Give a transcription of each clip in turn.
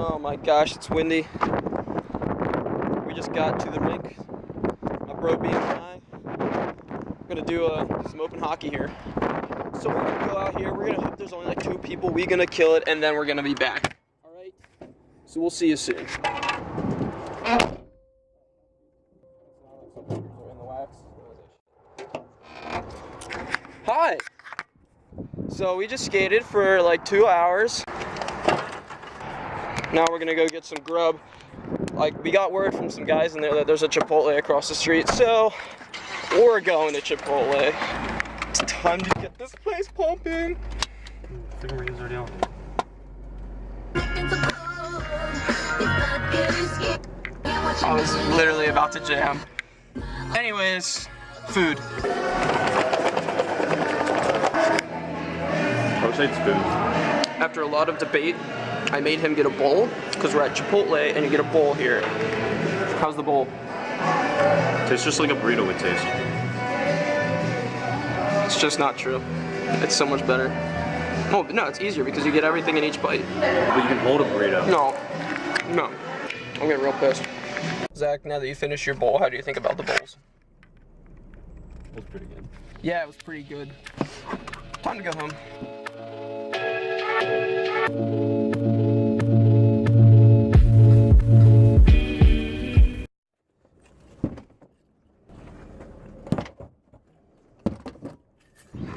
Oh my gosh, it's windy. We just got to the rink. My bro being and I. We're gonna do some open hockey here. So we're gonna go out here. We're gonna hope there's only like 2 people. We're gonna kill it, and then we're gonna be back. All right. So we'll see you soon. Hi. So we just skated for like 2 hours. Now we're gonna go get some grub. Like, we got word from some guys in there that there's a Chipotle across the street, so we're going to Chipotle. It's time to get this place pumping. I was literally about to jam. Anyways, food. Rotate's food. After a lot of debate, I made him get a bowl, because we're at Chipotle and you get a bowl here. How's the bowl? Tastes just like a burrito would taste. It's just not true. It's so much better. Oh, no, it's easier because you get everything in each bite. But you can hold a burrito. No. I'm getting real pissed. Zach, now that you finished your bowl, how do you think about the bowls? It was pretty good. Yeah, it was pretty good. Time to go home.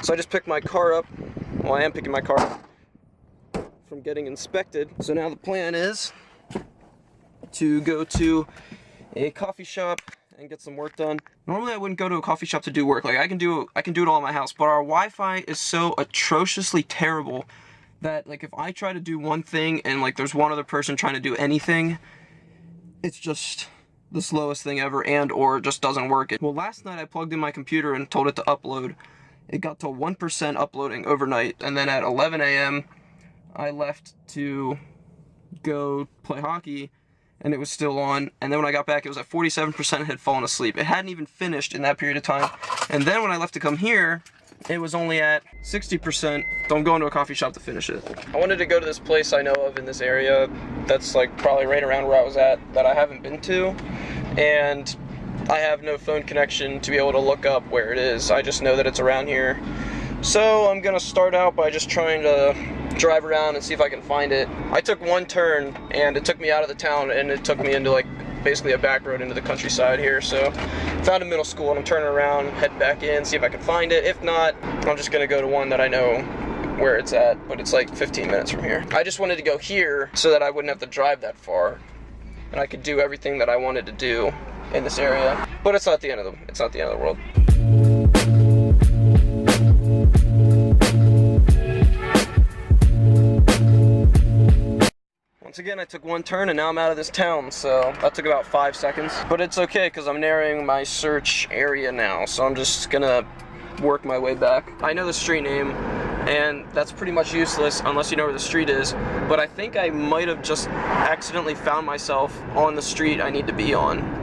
So I just picked my car up. Well, I am picking my car up from getting inspected. So now the plan is to go to a coffee shop and get some work done. Normally I wouldn't go to a coffee shop to do work. Like, I can do it all in my house, but our Wi-Fi is so atrociously terrible that, like, if I try to do one thing and like there's one other person trying to do anything, it's just the slowest thing ever, and or it just doesn't work. Well, last night I plugged in my computer and told it to upload. It got to 1% uploading overnight, and then at 11 a.m. I left to go play hockey, and it was still on, and then when I got back, it was at 47% and had fallen asleep. It hadn't even finished in that period of time, and then when I left to come here, it was only at 60%, so I'm going to a coffee shop to finish it. I wanted to go to this place I know of in this area that's like probably right around where I was at that I haven't been to, and I have no phone connection to be able to look up where it is. I just know that it's around here. So I'm gonna start out by just trying to drive around and see if I can find it. I took one turn and it took me out of the town, and it took me into like basically a back road into the countryside here. So found a middle school and I'm turning around, head back in, see if I can find it. If not, I'm just gonna go to one that I know where it's at, but it's like 15 minutes from here. I just wanted to go here so that I wouldn't have to drive that far and I could do everything that I wanted to do in this area. But it's not the end of the world. Once again, I took one turn and now I'm out of this town, so that took about 5 seconds. But it's okay, because I'm narrowing my search area now, so I'm just gonna work my way back. I know the street name, and that's pretty much useless unless you know where the street is, but I think I might have just accidentally found myself on the street I need to be on.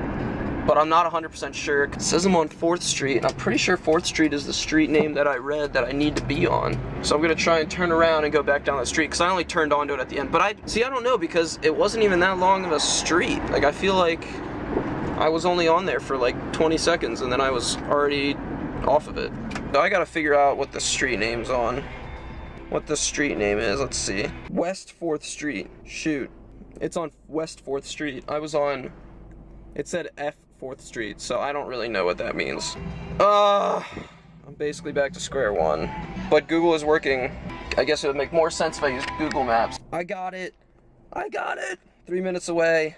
But I'm not 100% sure. It says I'm on 4th Street, and I'm pretty sure 4th Street is the street name that I read that I need to be on. So I'm gonna try and turn around and go back down the street, because I only turned onto it at the end. But I don't know, because it wasn't even that long of a street. Like, I feel like I was only on there for like 20 seconds, and then I was already off of it. So I gotta figure out what the street name's on. What the street name is, let's see. West 4th Street, shoot. It's on West 4th Street. I was on, it said F 4th Street, so I don't really know what that means. I'm basically back to square one. But Google is working. I guess it would make more sense if I used Google Maps. I got it! 3 minutes away.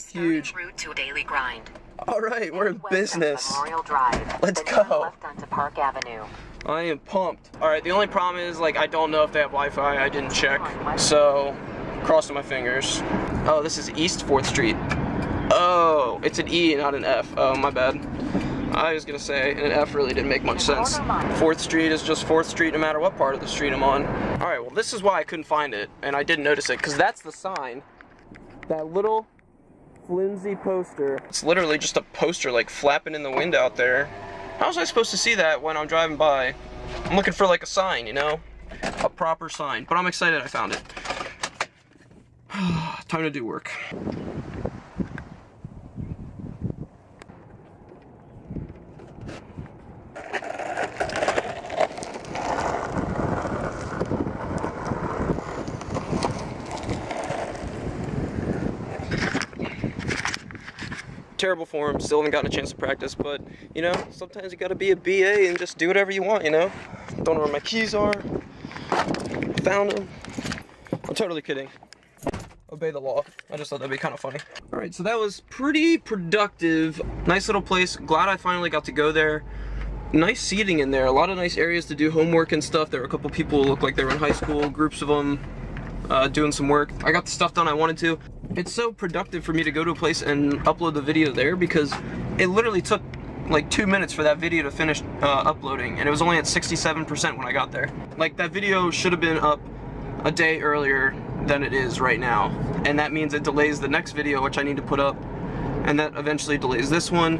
Huge. Route to Daily Grind. Alright, we're in business. Memorial Drive. Let's go. Left onto Park Avenue. I am pumped. Alright, the only problem is, like, I don't know if they have Wi-Fi. I didn't check. So, crossing my fingers. Oh, this is East 4th Street. Oh, it's an E, not an F. Oh, my bad. I was gonna say, an F really didn't make much sense. 4th Street is just 4th Street no matter what part of the street I'm on. Alright, well, this is why I couldn't find it, and I didn't notice it, because that's the sign. That little flimsy poster. It's literally just a poster, like, flapping in the wind out there. How was I supposed to see that when I'm driving by? I'm looking for, like, a sign, you know? A proper sign. But I'm excited I found it. time to do work. Terrible form, still haven't gotten a chance to practice, but you know, sometimes you gotta be a BA and just do whatever you want, you know? Don't know where my keys are. Found them. I'm totally kidding. Obey the law. I just thought that'd be kind of funny. Alright, so that was pretty productive. Nice little place. Glad I finally got to go there. Nice seating in there. A lot of nice areas to do homework and stuff. There were a couple people who looked like they were in high school, groups of them doing some work. I got the stuff done I wanted to. It's so productive for me to go to a place and upload the video there because it literally took like 2 minutes for that video to finish uploading, and it was only at 67% when I got there. Like, that video should have been up a day earlier than it is right now, and that means it delays the next video, which I need to put up, and that eventually delays this one,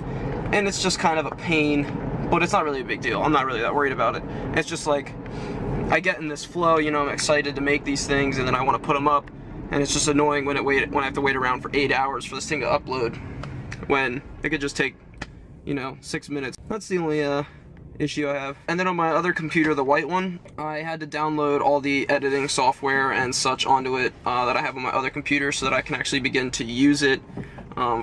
and it's just kind of a pain, but it's not really a big deal. I'm not really that worried about it. It's just like, I get in this flow, you know, I'm excited to make these things, and then I want to put them up, and it's just annoying when I have to wait around for 8 hours for this thing to upload, when it could just take, you know, 6 minutes. That's the only issue I have. And then on my other computer, the white one, I had to download all the editing software and such onto it that I have on my other computer so that I can actually begin to use it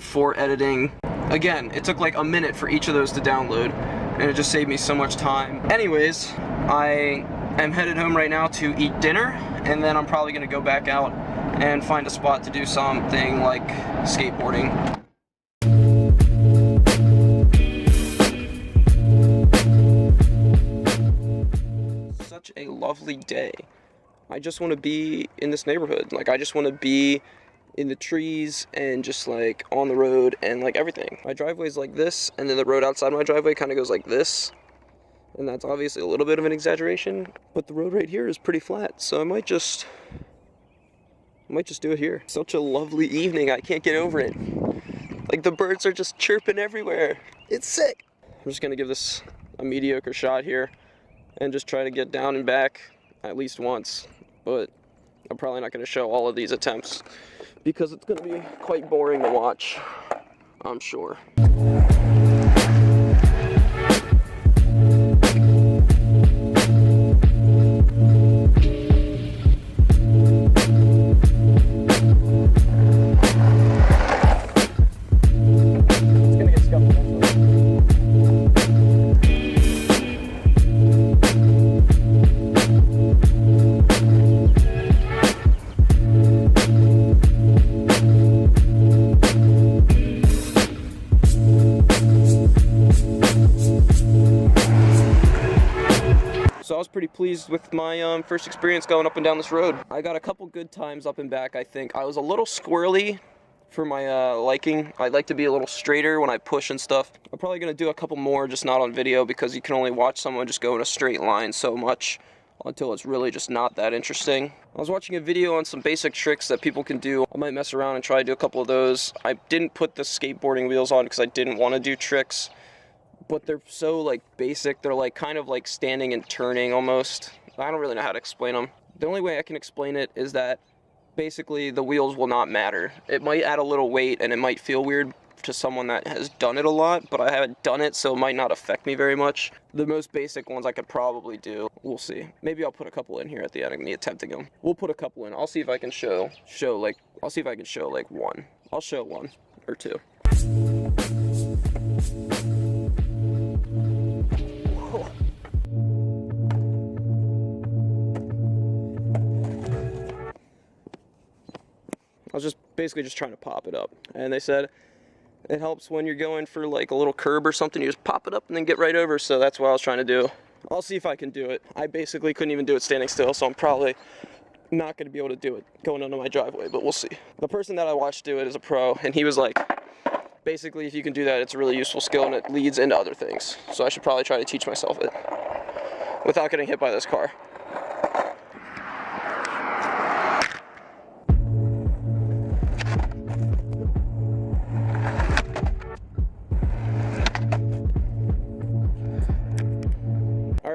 for editing. Again, it took like a minute for each of those to download, and it just saved me so much time. Anyways, I am headed home right now to eat dinner, and then I'm probably gonna go back out and find a spot to do something like skateboarding. Such a lovely day. I just want to be in this neighborhood. Like, I just want to be in the trees and just like on the road and like everything. My driveway's like this, and then the road outside my driveway kind of goes like this. And that's obviously a little bit of an exaggeration, but the road right here is pretty flat, so I might just do it here. Such a lovely evening, I can't get over it. Like, the birds are just chirping everywhere. It's sick. I'm just gonna give this a mediocre shot here and just try to get down and back at least once, but I'm probably not gonna show all of these attempts because it's gonna be quite boring to watch, I'm sure. So I was pretty pleased with my first experience going up and down this road. I got a couple good times up and back, I think. I was a little squirrely for my liking. I like to be a little straighter when I push and stuff. I'm probably going to do a couple more, just not on video, because you can only watch someone just go in a straight line so much until it's really just not that interesting. I was watching a video on some basic tricks that people can do. I might mess around and try to do a couple of those. I didn't put the skateboarding wheels on because I didn't want to do tricks, but they're so like basic. They're like kind of like standing and turning almost. I don't really know how to explain them. The only way I can explain it is that basically the wheels will not matter. It might add a little weight and it might feel weird to someone that has done it a lot, but I haven't done it, so it might not affect me very much. The most basic ones I could probably do. We'll see. Maybe I'll put a couple in here at the end of me attempting them. We'll put a couple in. I'll see if I can show like one. I'll show one or two. I was just basically just trying to pop it up, and they said it helps when you're going for like a little curb or something. You just pop it up and then get right over, so that's what I was trying to do. I'll see if I can do it. I basically couldn't even do it standing still, so I'm probably not going to be able to do it going under my driveway, but we'll see. The person that I watched do it is a pro, and he was like, basically if you can do that, it's a really useful skill and it leads into other things, so I should probably try to teach myself it without getting hit by this car.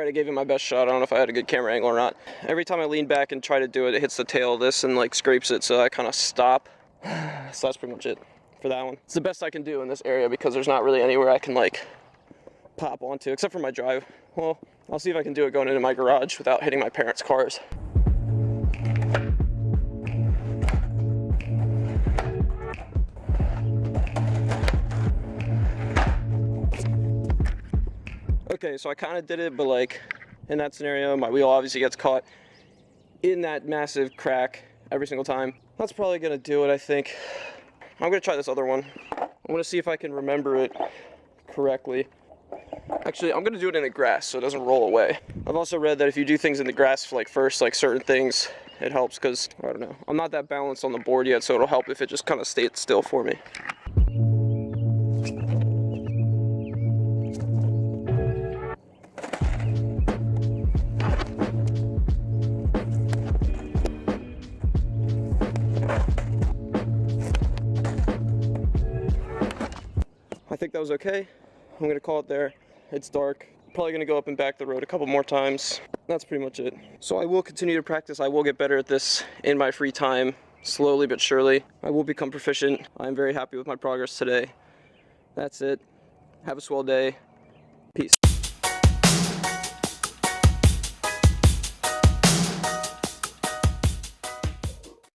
I gave it my best shot. I don't know if I had a good camera angle or not. Every time I lean back and try to do it, it hits the tail of this and like scrapes it, so I kind of stop So that's pretty much it for that one. It's the best I can do in this area because there's not really anywhere I can like pop onto except for my drive. Well, I'll see if I can do it going into my garage without hitting my parents' cars. Okay, so I kind of did it, but like in that scenario, my wheel obviously gets caught in that massive crack every single time. That's probably gonna do it, I think. I'm gonna try this other one. I'm gonna see if I can remember it correctly. Actually, I'm gonna do it in the grass so it doesn't roll away. I've also read that if you do things in the grass like first, like certain things, it helps because, I don't know, I'm not that balanced on the board yet, so it'll help if it just kind of stays still for me. I think that was okay. I'm gonna call it there. It's dark. Probably gonna go up and back the road a couple more times. That's pretty much it. So I will continue to practice. I will get better at this in my free time, slowly but surely. I will become proficient. I'm very happy with my progress today. That's it. Have a swell day. Peace.